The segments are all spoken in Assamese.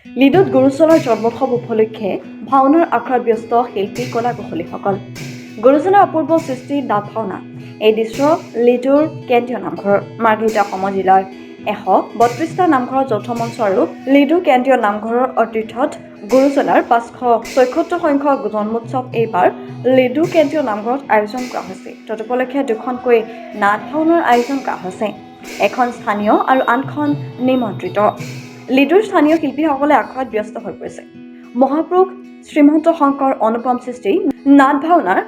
লিডুত গুৰুজনাৰ জন্মোৎসৱ উপলক্ষে ভাওনাৰ আখৰাত ব্যস্ত শিল্পী কলা কুশলীসকল। গুৰুজনাৰ অপূৰ্ব সৃষ্টি নাট ভাওনা। এই দৃশ্য লিডুৰ কেন্দ্ৰীয় নামঘৰ মাৰ্ঘেৰিটা সমজিলাৰ 132টা নামঘৰৰ যৌথ মঞ্চ আৰু লিডু কেন্দ্ৰীয় নামঘৰৰ অতিথ্যত গুৰুজনাৰ 576 সংখ্যক জন্মোৎসৱ এইবাৰ লিডু কেন্দ্ৰীয় নামঘৰত আয়োজন কৰা হৈছে। তদুপলক্ষে দুখনকৈ নাট ভাওনাৰ আয়োজন কৰা হৈছে, এখন স্থানীয় আৰু আনখন নিমন্ত্ৰিত। লিডুৰ স্থানীয় শিল্পীসকলে আখৰাত ব্যস্ত হৈ পৰিছে। মহাপুৰুষ শ্ৰীমন্ত শংকৰ অনুপম সৃষ্টি নাট ভাওনাৰ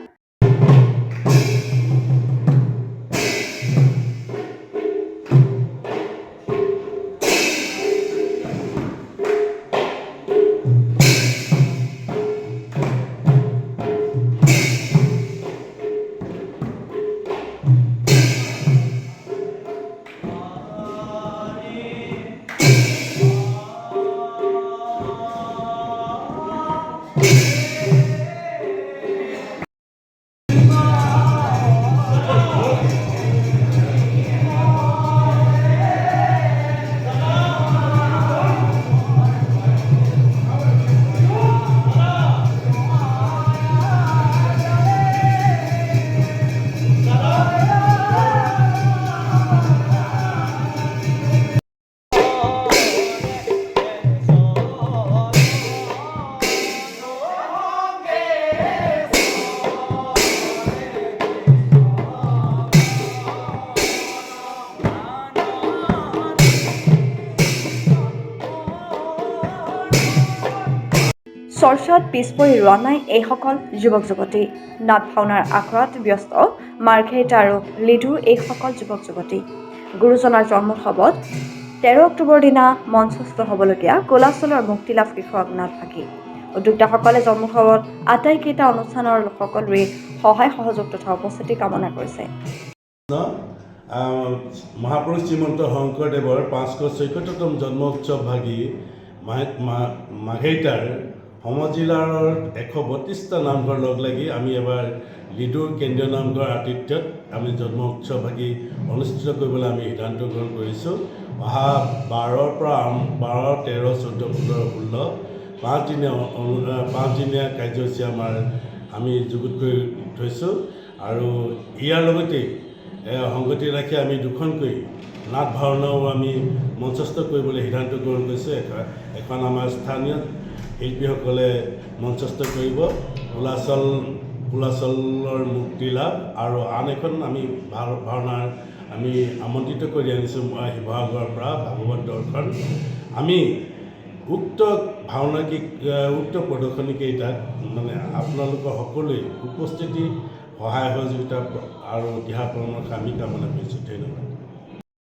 চৰ্চাত পিছ পৰি ৰোৱা নাই এইসকল যুৱক যুৱতী। নাট ভাওনাৰ আখৰাত ব্যস্ত মাৰ্ঘেৰিটা আৰু লিডুৰ এইসকল যুৱক যুৱতী। গুৰুজনাৰ জন্মোৎসৱত 13 অক্টোবৰ দিনা মঞ্চস্থ হ'বলগীয়া কোলাচলৰ মুক্তিলাভ শীৰ্ষক নাটভাগী। উদ্যোক্তাসকলে জন্মোৎসৱত আটাইকেইটা অনুষ্ঠানৰ সকলোৰে সহায় সহযোগ তথা উপস্থিতি কামনা কৰিছে। মহাপুৰুষ শ্ৰীমন্ত শংকৰদেৱৰ 576তম জন্ম উৎসৱ ভাগি মাৰ্ঘেৰিটাৰ সমজিলাৰ 132টা নামঘৰ লগ লাগি আমি এবাৰ লিডুৰ কেন্দ্ৰীয় নামঘৰ আতিথ্যত আমি জন্ম উৎসৱ ভাগি অনুষ্ঠিত কৰিবলৈ আমি সিদ্ধান্ত গ্ৰহণ কৰিছোঁ। অহা 12ৰ পৰা 12, 13, 14, 15, 16 পাঁচদিনীয়া কাৰ্যসূচী আমি যুগুত কৰি থৈছোঁ। আৰু ইয়াৰ লগতে সংগতি ৰাখি আমি দুখনকৈ নাট ভাওনাও আমি মঞ্চস্থ কৰিবলৈ সিদ্ধান্ত গ্ৰহণ কৰিছোঁ। এখন আমাৰ স্থানীয় শিল্পীসকলে মঞ্চস্থ কৰিব, কোলাচলৰ মুক্তিলাভ, আৰু আন এখন আমি ভাওনাৰ আমি আমন্ত্ৰিত কৰি আনিছোঁ শিৱসাগৰৰ পৰা ভাগৱত দৰ্শন। আমি উক্ত প্ৰদৰ্শনীকেইটাত আপোনালোকৰ সকলোৱে উপস্থিতি সহায় সহযোগিতা আৰু দিহা পৰামৰ্শ আমি কামনা কৰিছোঁ। ধন্যবাদ।